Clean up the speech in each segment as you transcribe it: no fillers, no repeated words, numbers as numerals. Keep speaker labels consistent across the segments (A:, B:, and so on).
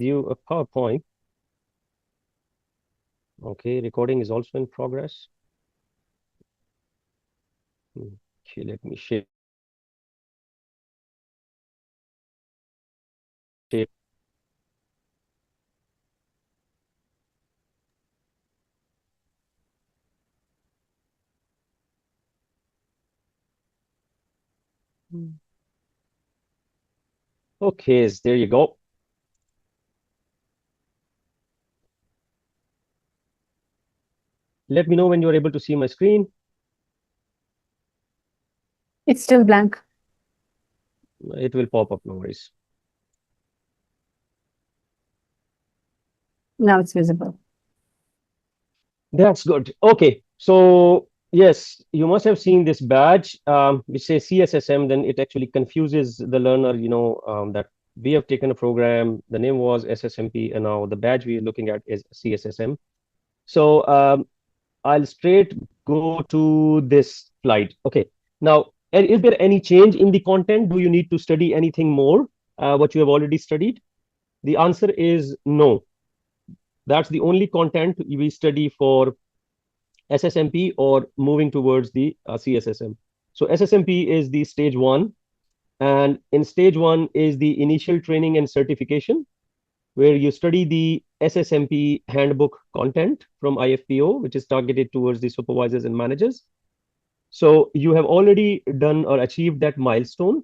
A: you a PowerPoint. Okay, recording is also in progress. Okay, let me share. Okay, there you go. Let me know when you're able to see my screen.
B: It's still blank.
A: It will pop up, no worries.
B: Now it's visible.
A: That's good. Okay, so yes, you must have seen this badge, which says CSSM. Then it actually confuses the learner, that we have taken a program, the name was SSMP, and now the badge we are looking at is CSSM. So I'll straight go to this slide. Okay, now, is there any change in the content? Do you need to study anything more, what you have already studied? The answer is no. That's the only content we study for SSMP or moving towards the CSSM. So SSMP is the stage one, and in stage one is the initial training and certification, where you study the SSMP handbook content from IFPO, which is targeted towards the supervisors and managers. So you have already done or achieved that milestone,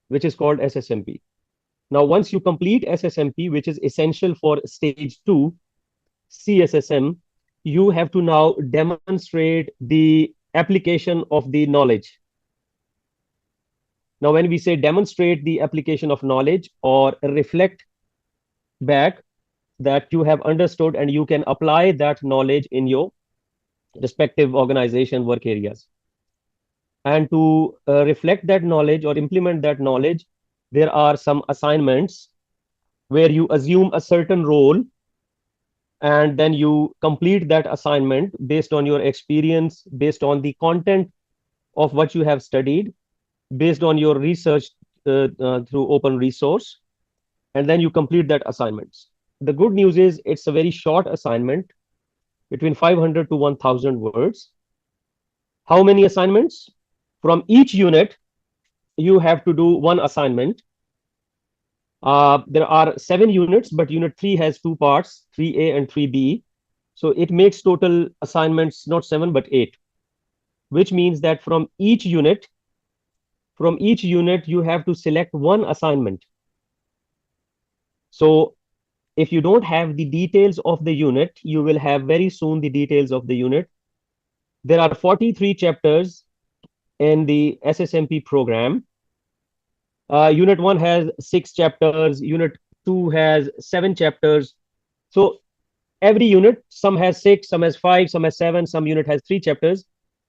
A: which is called SSMP. Now, once you complete SSMP, which is essential for stage two, CSSM, you have to now demonstrate the application of the knowledge. Now, when we say demonstrate the application of knowledge or reflect back that you have understood and you can apply that knowledge in your respective organization work areas. And to reflect that knowledge or implement that knowledge, there are some assignments where you assume a certain role and then you complete that assignment based on your experience, based on the content of what you have studied, based on your research through open resource, and then you complete that assignments. The good news is it's a very short assignment, between 500 to 1000 words. How many assignments? From each unit, you have to do one assignment. There are 7 units, but unit 3 has 2 parts, 3A and 3B. So it makes total assignments not 7, but 8, which means that from each unit, you have to select one assignment. So if you don't have the details of the unit, you will have very soon the details of the unit. There are 43 chapters in the SSMP program. Unit 1 has 6 chapters, Unit 2 has 7 chapters. So every unit, some has 6, some has 5, some has 7, some unit has 3 chapters.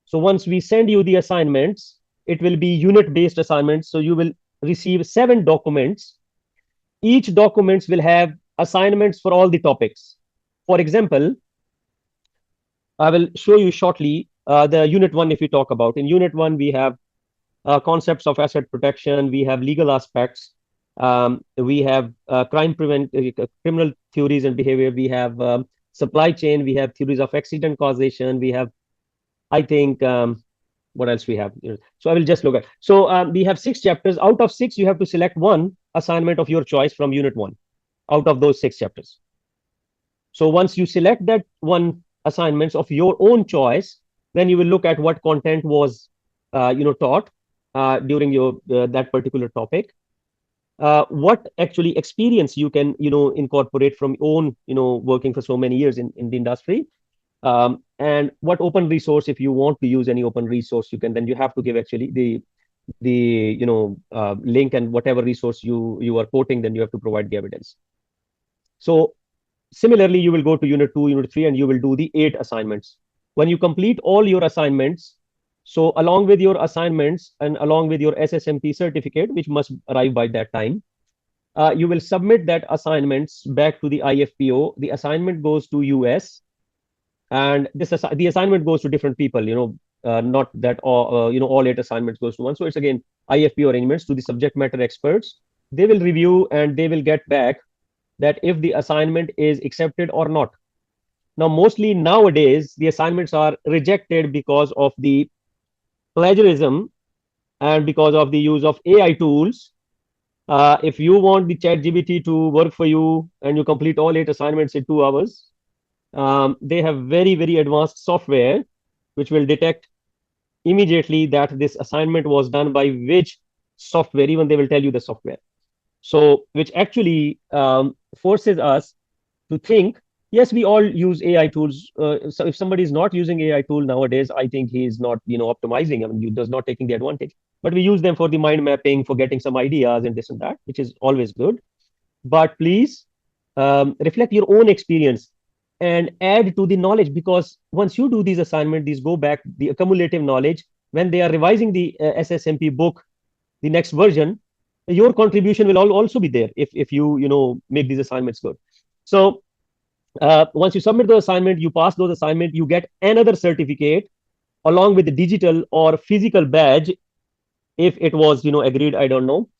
A: So once we send you the assignments, it will be unit-based assignments. So you will receive 7 documents. Each documents will have assignments for all the topics. For example, I will show you shortly the unit 1 if we talk about. In unit 1, we have concepts of asset protection, we have legal aspects, we have criminal theories and behavior, we have supply chain, we have theories of accident causation, we have, I think, what else we have? So I will just look at. So we have 6 chapters. Out of 6, you have to select one assignment of your choice from unit 1 out of those 6 chapters. So once you select that one assignments of your own choice, then you will look at what content was taught during your that particular topic. What actually experience you can incorporate from own working for so many years in the industry, and what open resource, if you want to use any open resource, you can, then you have to give actually the link, and whatever resource you are quoting, then you have to provide the evidence. So similarly, you will go to unit 2, unit 3, and you will do the 8 assignments. When you complete all your assignments, so along with your assignments and along with your SSMP certificate, which must arrive by that time, you will submit that assignments back to the IFPO. The assignment goes to US, and the assignment goes to different people. Not that all 8 assignments goes to one. So it's again IFPO arrangements to the subject matter experts. They will review and they will get back that if the assignment is accepted or not. Now, mostly nowadays, the assignments are rejected because of the plagiarism and because of the use of AI tools. If you want the chat GBT to work for you and you complete all 8 assignments in 2 hours, they have very, very advanced software which will detect immediately that this assignment was done by which software, even they will tell you the software. So, which actually forces us to think, yes, we all use AI tools. So if somebody is not using AI tool nowadays, I think he is not, optimizing. I mean, he does not taking the advantage. But we use them for the mind mapping, for getting some ideas and this and that, which is always good. But please reflect your own experience and add to the knowledge, because once you do these assignments, these go back the accumulative knowledge. When they are revising the SSMP book, the next version, your contribution will also be there if you make these assignments good. So once you submit the assignment, you pass those assignment, you get another certificate along with the digital or physical badge if it was agreed, I don't know.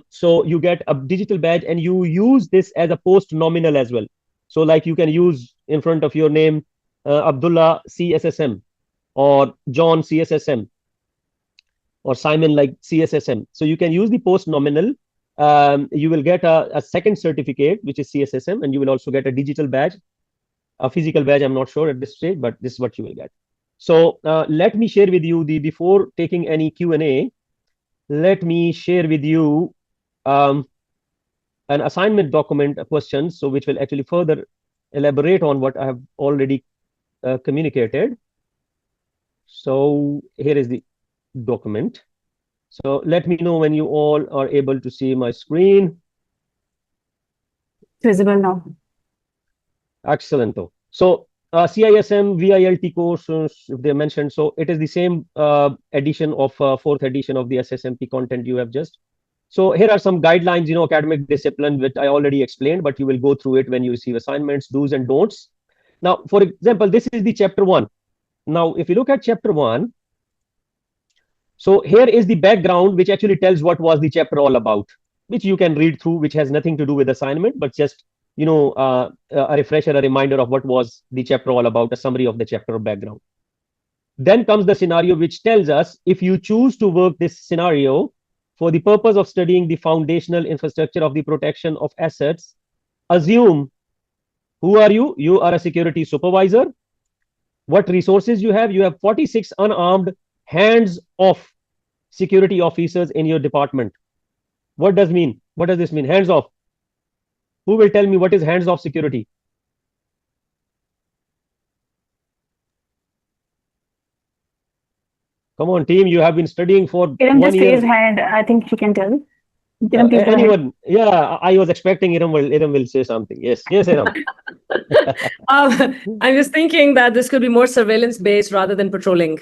A: So you get a digital badge and you use this as a post nominal as well. So like you can use in front of your name Abdullah CSSM or John CSSM or Simon like CSSM. So you can use the post nominal. You will get a second certificate which is CSSM, and you will also get a digital badge. A physical badge, I'm not sure at this stage, but this is what you will get. So let me share with you before taking any Q&A, let me share with you um, an assignment document question, so which will actually further elaborate on what I have already communicated. So here is the document. So let me know when you all are able to see my screen.
B: Visible now.
A: Excellent. So CISM VILT course, if they mentioned, so it is the same edition of fourth edition of the SSMP content you have just. So here are some guidelines, academic discipline, which I already explained, but you will go through it when you receive assignments, do's and don'ts. Now, for example, this is the chapter 1. Now, if you look at chapter 1, so here is the background, which actually tells what was the chapter all about, which you can read through, which has nothing to do with assignment, but just a refresher, a reminder of what was the chapter all about, a summary of the chapter background. Then comes the scenario, which tells us if you choose to work this scenario for the purpose of studying the foundational infrastructure of the protection of assets, assume who are you? You are a security supervisor. What resources you have? You have 46 unarmed, hands off security officers in your department. What does mean? What does this mean? Hands off. Who will tell me what is hands off security? Come on, team. You have been studying for
B: Kiran
A: 1 year.
B: just raised hand. I think she can tell. Kiran, please go ahead.
A: Anyone? Yeah, I was expecting Iram will say something. Yes, Iram.
C: I'm just thinking that this could be more surveillance based rather than patrolling.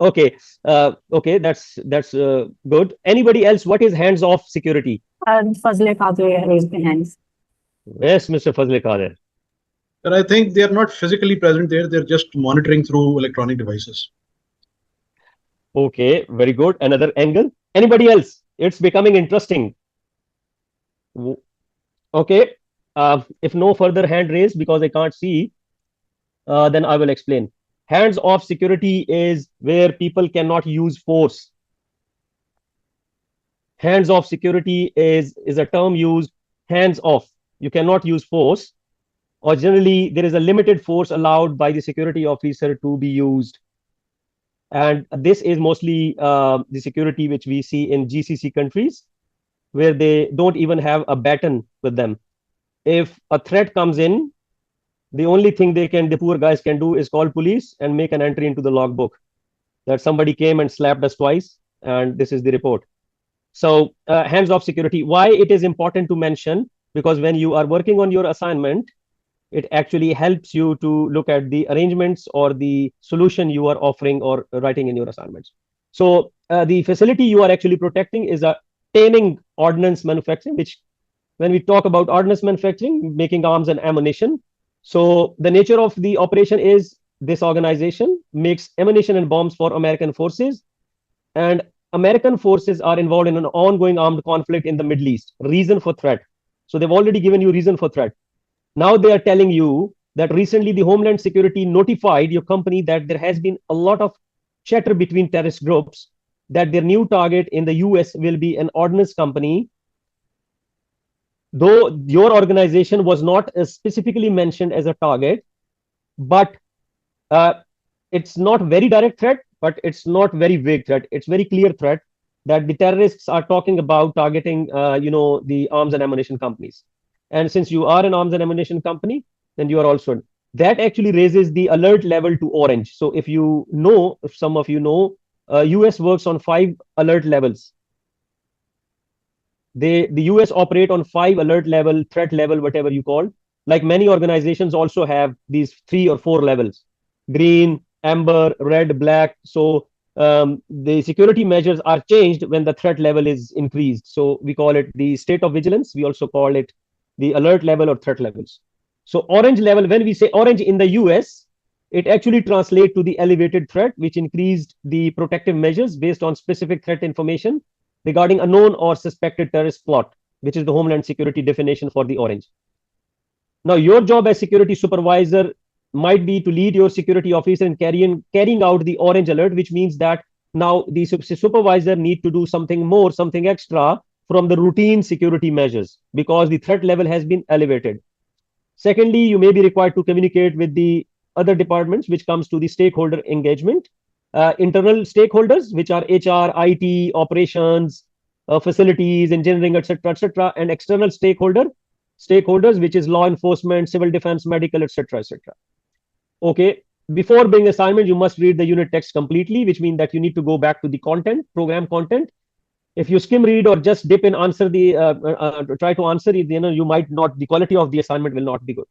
A: Okay, okay, that's good. Anybody else? What is hands off security?
B: Fazle Kadir raised their hands.
A: Yes, Mr. Fazle Kader.
D: But I think they are not physically present there. They're just monitoring through electronic devices.
A: Okay, very good. Another angle. Anybody else? It's becoming interesting. Okay. If no further hand raised because I can't see, then I will explain. Hands off security is where people cannot use force. Hands off security is a term used hands off. You cannot use force, or generally there is a limited force allowed by the security officer to be used. And this is mostly the security which we see in GCC countries, where they don't even have a baton with them. If a threat comes in, the only thing the poor guys can do is call police and make an entry into the logbook that somebody came and slapped us twice, and this is the report. So hands off security. Why it is important to mention? Because when you are working on your assignment, it actually helps you to look at the arrangements or the solution you are offering or writing in your assignments. So the facility you are actually protecting is a taming ordnance manufacturing, which when we talk about ordnance manufacturing, making arms and ammunition. So the nature of the operation is this organization makes ammunition and bombs for American forces, and American forces are involved in an ongoing armed conflict in the Middle East. Reason for threat. So they've already given you reason for threat. Now they are telling you that recently the Homeland Security notified your company that there has been a lot of chatter between terrorist groups that their new target in the US will be an ordnance company, though your organization was not specifically mentioned as a target, but uh, it's not very direct threat, but it's not very vague threat. It's very clear threat that the terrorists are talking about targeting, the arms and ammunition companies. And since you are an arms and ammunition company, then you are also, that actually raises the alert level to orange. So if some of you know, US works on 5 alert levels. The US operate on 5 alert level, threat level, whatever you call. Like many organizations also have these 3 or 4 levels: green, amber, red, black. So the security measures are changed when the threat level is increased. So we call it the state of vigilance. We also call it the alert level or threat levels. So orange level, when we say orange in the US, it actually translates to the elevated threat, which increased the protective measures based on specific threat information regarding a known or suspected terrorist plot, which is the Homeland Security definition for the orange. Now, your job as security supervisor might be to lead your security officer in carrying out the orange alert, which means that now the supervisor need to do something more, something extra from the routine security measures because the threat level has been elevated. Secondly, you may be required to communicate with the other departments, which comes to the stakeholder engagement. Internal stakeholders, which are HR, IT, operations, facilities, engineering, etc., etc., and external stakeholders, which is law enforcement, civil defense, medical, etc., etc. Okay. Before being assignment, you must read the unit text completely, which means that you need to go back to the content, program content. If you skim read or just dip in answer try to answer it, you might not, the quality of the assignment will not be good.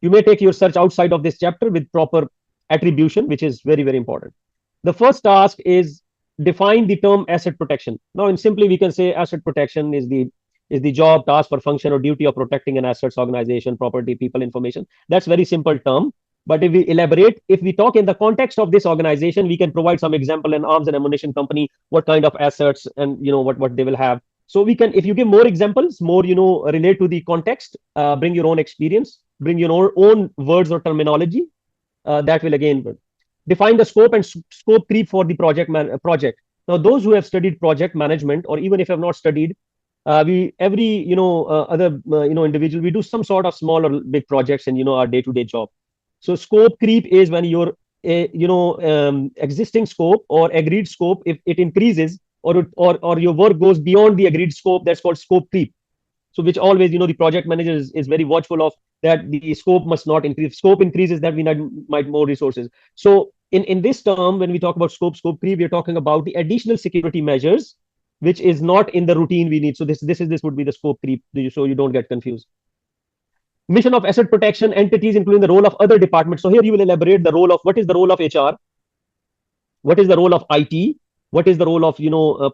A: You may take your search outside of this chapter with proper attribution, which is very, very important. The first task is define the term asset protection. Now, in simply, we can say asset protection is the job, task, or function or duty of protecting an assets, organization, property, people, information. That's very simple term. But if we elaborate, if we talk in the context of this organization, we can provide some example. An arms and ammunition company, what kind of assets and what they will have. So we can, if you give more examples, more relate to the context, bring your own experience, bring your own words or terminology. That will again define the scope and scope creep for the project. Now, those who have studied project management, or even if have not studied, we every other individual, we do some sort of small or big projects in our day-to-day job. So scope creep is when your existing scope or agreed scope, if it increases or your work goes beyond the agreed scope, that's called scope creep. So which always the project manager is very watchful of, that the scope must not increase. If scope increases, that we might more resources. So in this term, when we talk about scope creep, we're talking about the additional security measures which is not in the routine we need. So this would be the scope creep, so you don't get confused. Mission of asset protection entities, including the role of other departments. So here you will elaborate the role of, what is the role of HR, what is the role of IT, what is the role of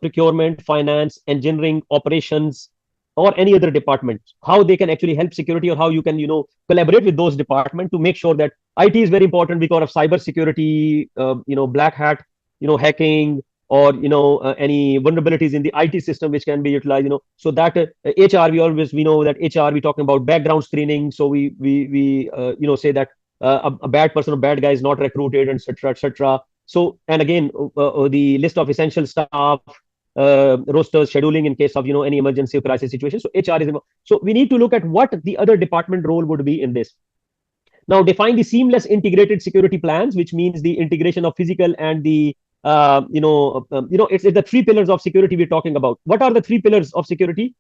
A: procurement, finance, engineering, operations, or any other department, how they can actually help security, or how you can collaborate with those departments to make sure that IT is very important because of cyber security, black hat, hacking, or any vulnerabilities in the IT system which can be utilized. So that HR, we know that HR, we talking about background screening. So we say that a bad person or bad guy is not recruited, etc., etc. So, and again, the list of essential staff, rosters, scheduling in case of any emergency or crisis situation. So HR is involved. So we need to look at what the other department role would be in this. Now, define the seamless integrated security plans, which means the integration of physical and the it's the 3 pillars of security we're talking about. What are the 3 pillars of security?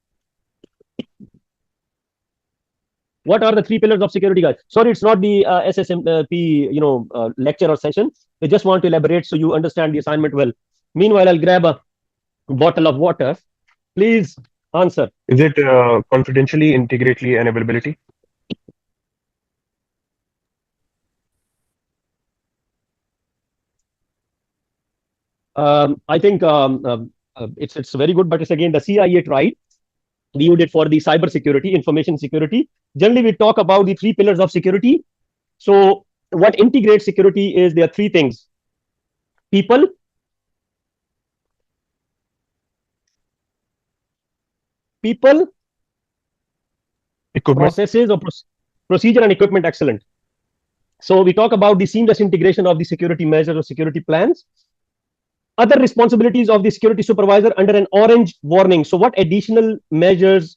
A: What are the 3 pillars of security, guys? Sorry, it's not the SSMP lecture or session. I just want to elaborate so you understand the assignment well. Meanwhile, I'll grab a bottle of water. Please answer.
E: Is it confidentially, integrately, and availability?
A: I think it's very good, but it's again the CIA tried. We used it for the cyber security, information security. Generally, we talk about the 3 pillars of security. So what integrates security is there are 3 things: people, people,
E: Equipment.
A: processes or procedure and equipment excellent. So we talk about the seamless integration of the security measures or security plans. Other responsibilities of the security supervisor under an orange warning. So what additional measures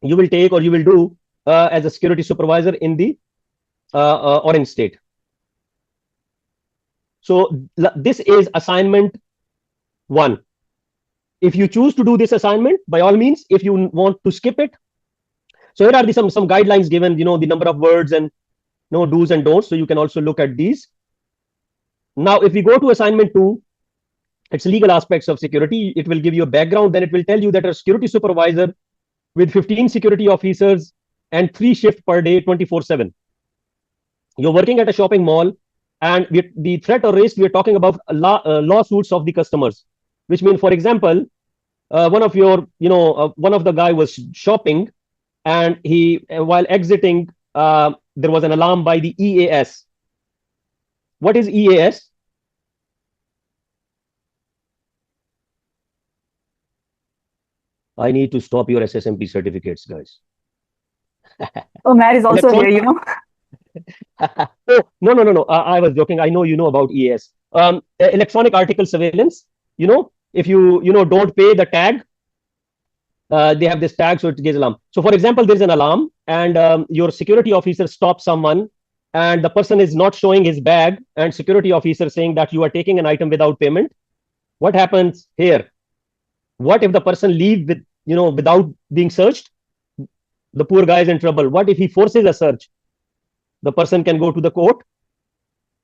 A: you will take or you will do as a security supervisor in the orange state? So this is assignment 1. If you choose to do this assignment, by all means. If you want to skip it, so here are the some guidelines given, the number of words and no do's and don'ts. So you can also look at these. Now, if we go to assignment 2, it's legal aspects of security. It will give you a background. Then it will tell you that a security supervisor with 15 security officers and 3 shifts per day, 24/7. You're working at a shopping mall, and the threat or risk, we are talking about lawsuits of the customers, which mean, for example, one of the guy was shopping, and he, while exiting, there was an alarm by the EAS. What is EAS? I need to stop your SSMP certificates, guys.
B: Oh, Matt is also here, you know.
A: Oh, no. I was joking. I know you know about EAS. Electronic article surveillance. If you don't pay the tag, they have this tag, so it gives alarm. So, for example, there's an alarm, and your security officer stops someone, and the person is not showing his bag, and security officer saying that you are taking an item without payment. What happens here? What if the person leave without being searched? The poor guy is in trouble. What if he forces a search? The person can go to the court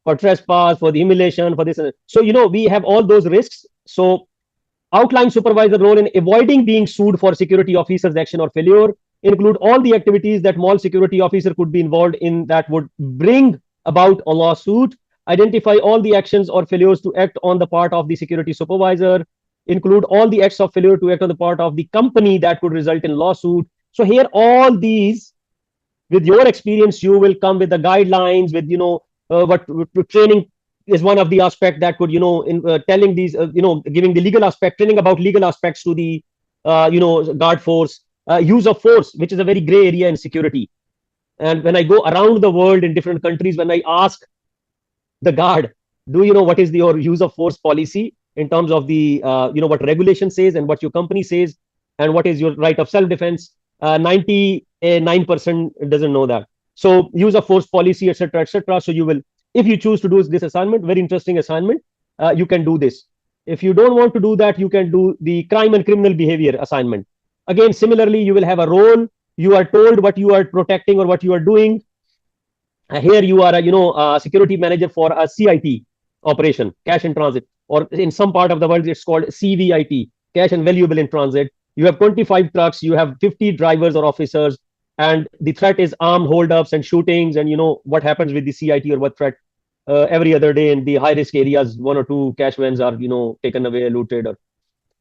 A: for trespass, for the humiliation, for this. So, we have all those risks. So, outline supervisor role in avoiding being sued for security officer's action or failure. Include all the activities that mall security officer could be involved in that would bring about a lawsuit. Identify all the actions or failures to act on the part of the security supervisor. Include all the acts of failure to act on the part of the company that could result in lawsuit. So here, all these, with your experience, you will come with the guidelines, with what training is one of the aspect that could telling these giving the legal aspect, training about legal aspects to the guard force. Use of force, which is a very gray area in security. And when I go around the world in different countries, when I ask the guard, do you know what is your use of force policy in terms of the what regulation says and what your company says and what is your right of self-defense, 99% doesn't know that. So use of force policy, etc., etc. So you will, if you choose to do this assignment, very interesting assignment, you can do this. If you don't want to do that, you can do the crime and criminal behavior assignment. Again, similarly, you will have a role. You are told what you are protecting or what you are doing. Here you are a security manager for a CIT operation, cash in transit, or in some part of the world it's called CVIT, cash and valuable in transit. You have 25 trucks, you have 50 drivers or officers, and the threat is armed holdups and shootings, and what happens with the CIT or what threat. Every other day in the high risk areas, 1 or 2 cash vans are taken away, looted.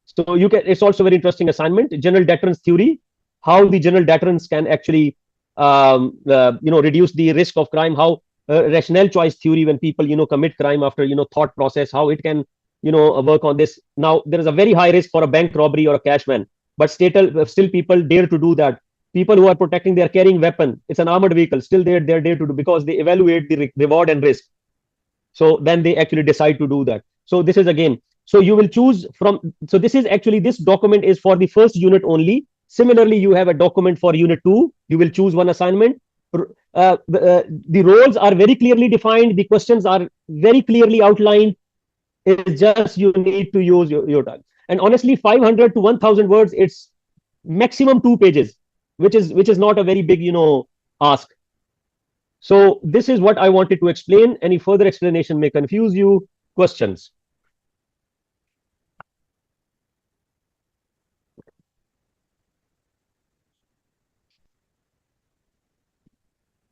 A: So you can. It's also very interesting assignment. General deterrence theory, how the general deterrence can actually reduce the risk of crime. How rationale choice theory, when people commit crime after thought process, how it can work on this. Now there is a very high risk for a bank robbery or a cash van, but still people dare to do that. People who are protecting, they are carrying weapon. It's an armored vehicle. Still they're dare to do, because they evaluate the reward and risk. So then they actually decide to do that. So this is again. So you will choose from. So this is actually, this document is for the first unit only. Similarly, you have a document for unit 2. You will choose one assignment. The roles are very clearly defined. The questions are very clearly outlined. It's just you need to use your time. And honestly, 500 to 1,000 words, it's maximum 2 pages, which is not a very big ask. So this is what I wanted to explain. Any further explanation may confuse you. Questions?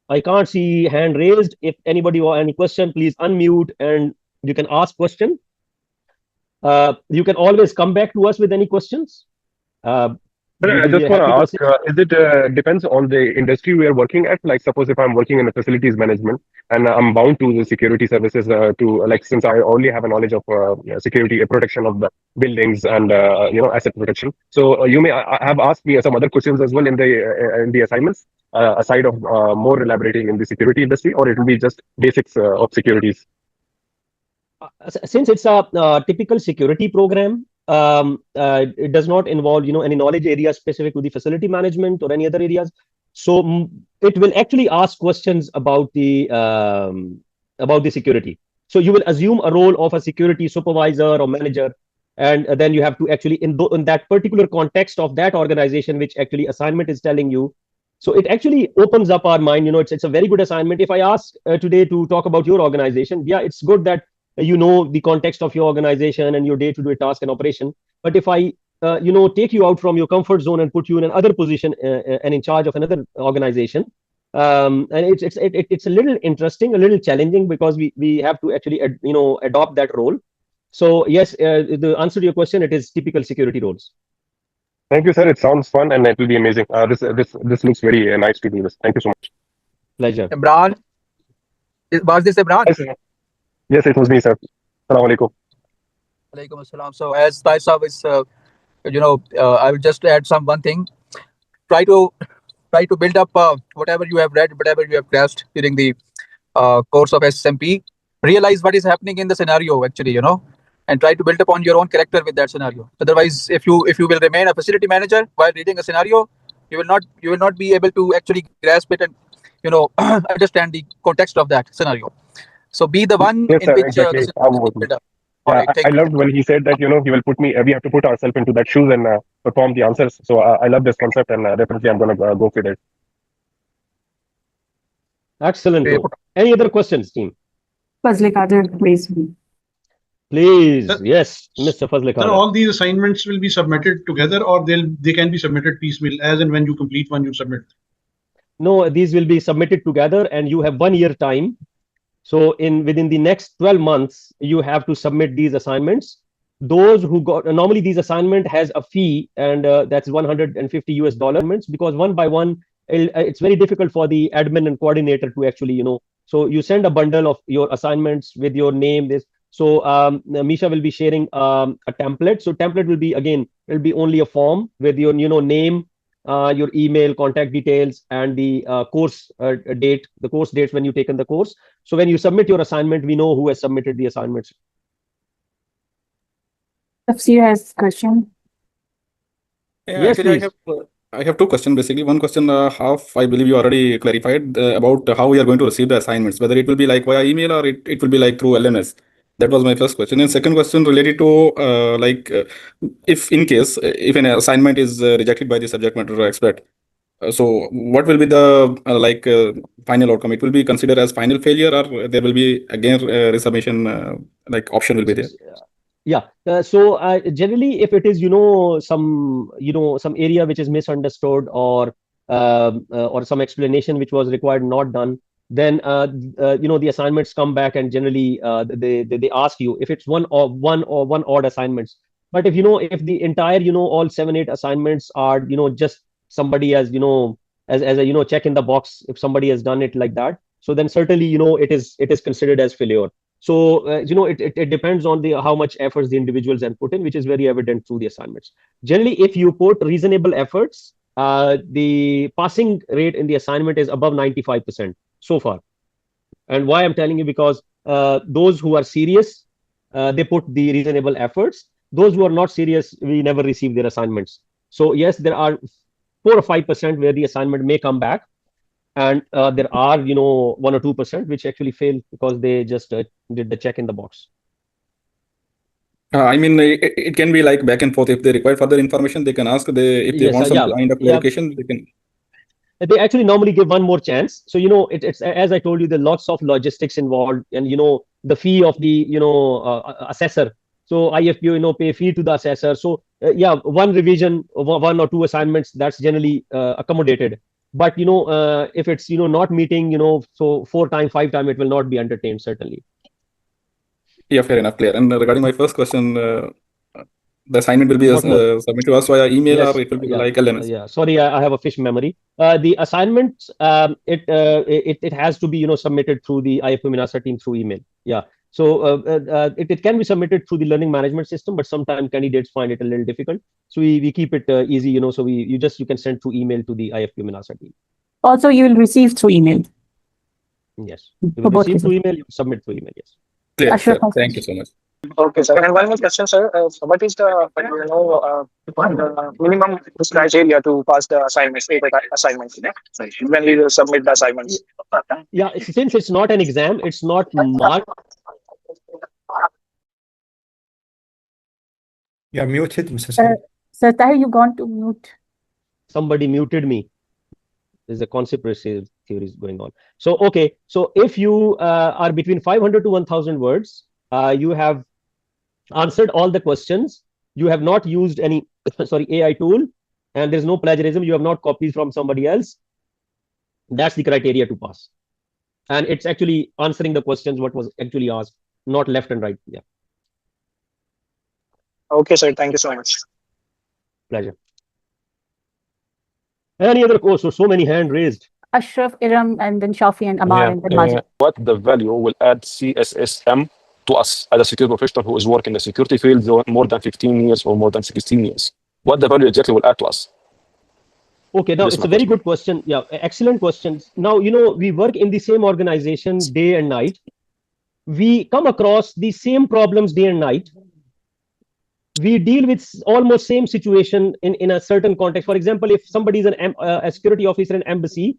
A: I can't see hand raised. If anybody want any question, please unmute and you can ask question. You can always come back to us with any questions.
E: I just want to ask, is it depends on the industry we are working at? Like, suppose if I'm working in a facilities management and I'm bound to the security services since I only have a knowledge of security protection of the buildings and asset protection. So you may have asked me some other questions as well in the assignments. a side of more elaborating in the security industry, or it will be just basics of securities?
A: Since it's a typical security program, it does not involve any knowledge area specific to the facility management or any other areas. So it will actually ask questions about the security. So you will assume a role of a security supervisor or manager, and then you have to actually in that particular context of that organization, which actually assignment is telling you. So it actually opens up our mind. It's a very good assignment. If I ask today to talk about your organization, yeah, it's good that you know the context of your organization and your day-to-day task and operation. But if I take you out from your comfort zone and put you in another position and in charge of another organization, and it's a little interesting, a little challenging, because we have to actually adopt that role. So yes, the answer to your question, it is typical security roles.
E: Thank you, sir. It sounds fun and it will be amazing. This looks very nice to do this. Thank you so much.
A: Pleasure.
F: Imran, was this Imran?
E: Yes, sir. Yes, it was me, sir. Assalamu alaikum.
F: Alaikum assalam. So as Sai Saab is, I will just add one thing. Try to build up whatever you have read, whatever you have grasped during the course of SSMP. Realize what is happening in the scenario actually, and try to build upon your own character with that scenario. Otherwise, if you will remain a facility manager while reading a scenario, you will not be able to actually grasp it and understand the context of that scenario. So be the one
E: Yes,
F: in
E: sir,
F: which
E: exactly.
F: the scenario is built up. All
E: Yeah,
F: right,
E: I
F: thank you.
E: loved when he said that, he will put me, we have to put ourselves into that shoes and perform the answers. So I love this concept, and definitely I'm going to go with it.
A: Excellent. Any other questions, team?
B: Fazli Qadir, please.
A: Please,
D: Sir,
A: yes, Mr. Fazli
D: Sir,
A: Khan.
D: all these assignments will be submitted together, or they can be submitted piecemeal, as and when you complete one, you submit.
A: No, these will be submitted together, and you have 1 year time. So within the next 12 months, you have to submit these assignments. Those who got normally these assignment has a fee, and that's $150 US, because one by one, it's very difficult for the admin and coordinator to actually, So you send a bundle of your assignments with your name. So Misha will be sharing a template. So template will be, again, will be only a form with your name, your email, contact details, and the course date, the course dates when you taken the course. So when you submit your assignment, we know who has submitted the assignments.
B: Tafsir has question.
G: Yeah,
A: Yes,
G: actually,
A: please.
G: I have two questions basically. One question, half I believe you already clarified about how we are going to receive the assignments, whether it will be like via email or it will be like through LMS. That was my first question. And second question related to if in case if an assignment is rejected by the subject matter expert, so what will be the final outcome? It will be considered as final failure, or there will be again resubmission option will be there.
A: Yeah. So generally, if it is some area which is misunderstood, or some explanation which was required not done, then the assignments come back, and generally they ask you if it's one odd assignments. But if the entire all 7-8 assignments are just somebody as as a check in the box, if somebody has done it like that, so then certainly it is considered as failure. So it depends on the how much efforts the individuals have put in, which is very evident through the assignments. Generally, if you put reasonable efforts, the passing rate in the assignment is above 95% so far. And why I'm telling you, because those who are serious, they put the reasonable efforts. Those who are not serious, we never receive their assignments. So yes, there are 4 or 5% where the assignment may come back, and there are 1 or 2% which actually fail because they just did the check in the box.
G: I mean, it can be like back and forth. If they require further information, they can ask. If they
A: Yes,
G: want some
A: yeah,
G: kind of
A: yeah.
G: clarification, they can.
A: They actually normally give one more chance. So it's as I told you, there are lots of logistics involved, and the fee of the assessor. So IFPO pay fee to the assessor. So yeah, one revision, one or two assignments, that's generally accommodated. But if it's not meeting, so 4 times, 5 times, it will not be entertained, certainly.
G: Yeah, fair enough, clear. And regarding my first question, the assignment will be
A: What more?
G: submitted to us via email,
A: Yes,
G: or it will be
A: yeah,
G: like LMS.
A: yeah. Sorry, I have a fish memory. The assignments, it has to be submitted through the IFP Minasa team through email. Yeah. So it can be submitted through the learning management system, but sometimes candidates find it a little difficult. So we keep it easy. So you can send through email to the IFP Minasa team.
B: Also, you will receive through email.
A: Yes. You
B: For
A: will
B: both
A: receive through
B: cases.
A: email, you submit through email. Yes.
G: Clear,
B: Ashraf
G: sir.
B: has
G: Thank you so much.
H: Okay, sir. And one more question, sir. What is the the minimum criteria to pass the assignments, paper assignments, when we will submit the assignments?
A: Yeah, since it's not an exam, it's not marked.
I: You're muted, Mr. Saeed.
B: Sir Tahir, you gone to mute.
A: Somebody muted me. There's a conspiracy theories going on. So, okay. So if you are between 500 to 1000 words, you have answered all the questions. You have not used any, sorry, AI tool, and there's no plagiarism. You have not copied from somebody else. That's the criteria to pass. And it's actually answering the questions what was actually asked, not left and right. Yeah.
H: Okay, sir. Thank you so much.
A: Pleasure. Any other course? So many hand raised.
B: Ashraf, Iram, and then Shafi and Amar, and then Majid.
J: What the value will add CSSM to us as a security professional who is working in the security field more than 15 years or more than 16 years? What the value exactly will add to us?
A: Okay, now it's a very good question. Yeah, excellent questions. Now, we work in the same organization day and night. We come across the same problems day and night. We deal with almost same situation in a certain context. For example, if somebody is a security officer in embassy,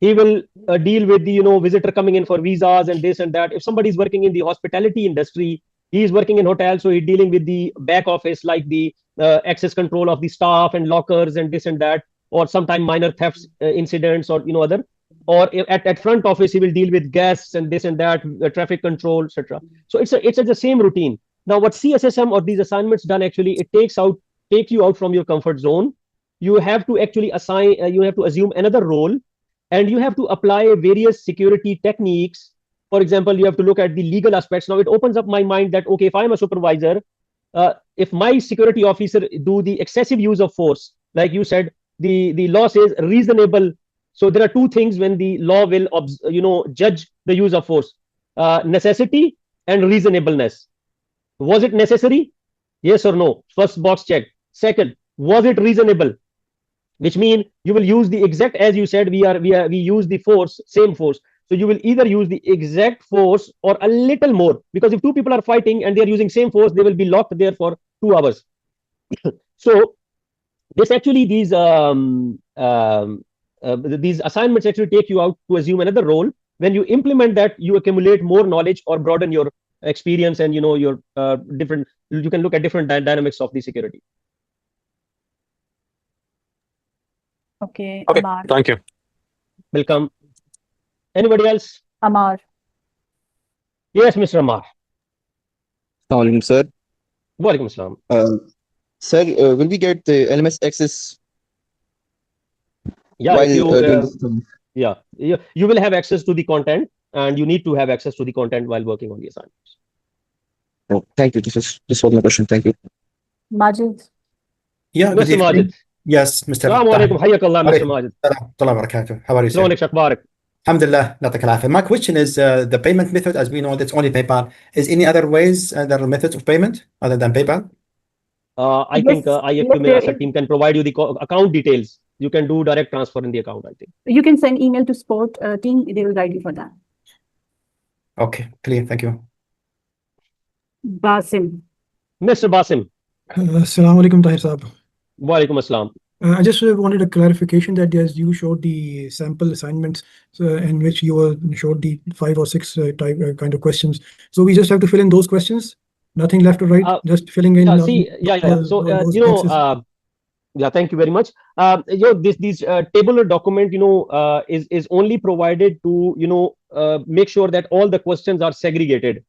A: he will deal with the visitor coming in for visas and this and that. If somebody is working in the hospitality industry, he is working in hotels, so he's dealing with the back office, like the access control of the staff and lockers and this and that, or sometimes minor thefts incidents, or other. Or at front office, he will deal with guests and this and that, traffic control, etc. So it's the same routine. Now, what CSSM or these assignments done, actually, it takes you out from your comfort zone. You have to actually you have to assume another role, and you have to apply various security techniques. For example, you have to look at the legal aspects. Now, it opens up my mind that, okay, if I'm a supervisor, if my security officer do the excessive use of force, like you said, the law says reasonable. So there are two things when the law will judge the use of force: necessity and reasonableness. Was it necessary? Yes or no? First box check. Second, was it reasonable? Which means you will use the exact, as you said, we use the force, same force. So you will either use the exact force or a little more, because if two people are fighting and they are using same force, they will be locked there for 2 hours. So this actually, these assignments actually take you out to assume another role. When you implement that, you accumulate more knowledge or broaden your experience, and your different, you can look at different dynamics of the security.
B: Okay,
J: Okay,
B: Amar.
J: thank you.
A: Welcome. Anybody else?
B: Amar.
A: Yes, Mr. Amar.
K: Assalamualaikum, sir.
A: Walaikum assalam.
K: Sir, will we get the LMS access?
A: Yeah,
K: while
A: you will have access to the content, and you need to have access to the content while working on the assignments.
K: Oh, thank you. This was my question. Thank you.
B: Majid.
I: Yeah, good
A: Mr.
I: evening.
A: Majid.
I: Yes, Mr.
A: Assalamu alaikum. Hayyakallah, Mr. Majid.
I: Barakatuh. How are you, sir?
A: Shlonek Shakbarak.
I: Alhamdulillah, Yatik al-Afiyah. My question is the payment method, as we know, that's only PayPal. Is any other ways, other methods of payment other than PayPal?
A: I think IFQ team can provide you the account details. You can do direct transfer in the account, I think.
B: You can send email to support team. They will guide you for that.
I: Okay, clear. Thank you.
B: Basim.
A: Mr. Basim.
L: Assalamu alaikum, Tahir Saab.
A: Walaikum assalam.
L: I just wanted a clarification that as you showed the sample assignments in which you showed the 5 or 6 kind of questions. So we just have to fill in those questions, nothing left or right, just filling in.
A: So yeah, thank you very much. This tabular document, is only provided to make sure that all the questions are segregated.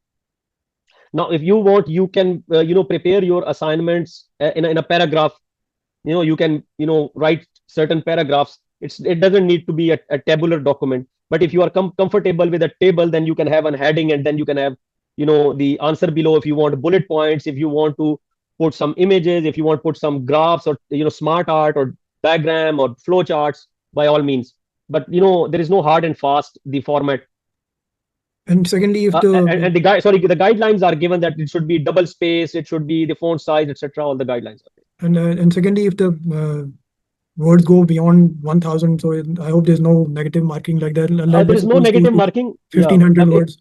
A: Now, if you want, you can prepare your assignments in a paragraph. You can write certain paragraphs. It doesn't need to be a tabular document. But if you are comfortable with a table, then you can have a heading, and then you can have the answer below. If you want bullet points, if you want to put some images, if you want to put some graphs, or smart art or diagram or flow charts, by all means. But there is no hard and fast the format.
L: And secondly, if
A: the guidelines are given that it should be double space, it should be the font size, etc. All the guidelines are there.
L: And secondly, if the words go beyond 1000. So I hope there's no negative marking like that.
A: There is no negative marking.
L: 1500 words.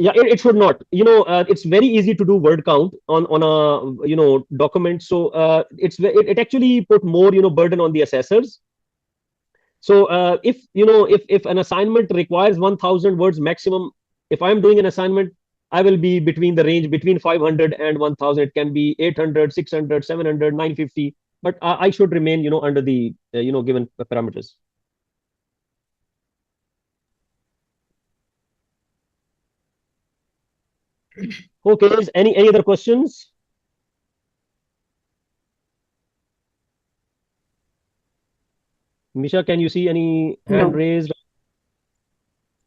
A: Yeah, it should not. It's very easy to do word count on a document. So it actually put more burden on the assessors. So if an assignment requires 1000 words maximum, if I'm doing an assignment, I will be between the range between 500 and 1000. It can be 800, 600, 700, 950, but I should remain under the given parameters. Okay, any other questions? Misha, can you see any hand raised?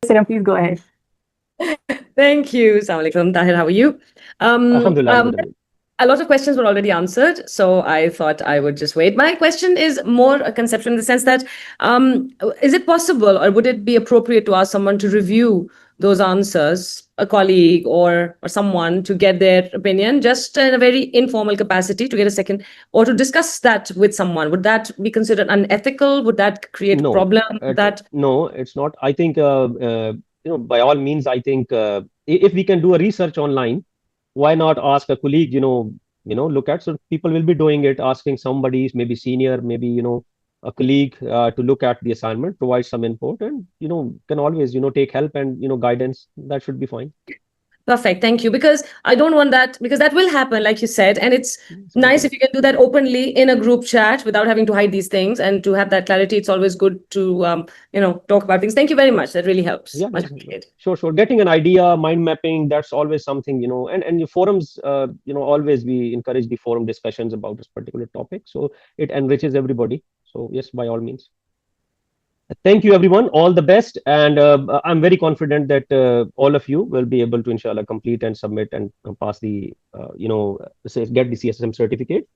B: Iram, please go ahead.
C: Thank you. Assalamu alaikum. Tahir, how are you?
A: Alhamdulillah.
C: A lot of questions were already answered, so I thought I would just wait. My question is more a conceptual in the sense that is it possible or would it be appropriate to ask someone to review those answers, a colleague or someone, to get their opinion, just in a very informal capacity, to get a second, or to discuss that with someone? Would that be considered unethical? Would that create a problem?
A: No, it's not. I think by all means, I think if we can do a research online, why not ask a colleague, look at, so people will be doing it, asking somebody, maybe senior, maybe, a colleague to look at the assignment, provide some input, and, can always, take help and, guidance. That should be fine.
C: Perfect. Thank you. Because I don't want that, because that will happen, like you said. And it's nice if you can do that openly in a group chat without having to hide these things, and to have that clarity. It's always good to, talk about things. Thank you very much. That really helps.
A: Yeah,
C: much appreciated.
A: Sure. Getting an idea, mind mapping, that's always something, and the forums, always we encourage the forum discussions about this particular topic. So it enriches everybody. So yes, by all means. Thank you, everyone. All the best. And I'm very confident that all of you will be able to, inshallah, complete and submit and pass the, get the CSSM certificate.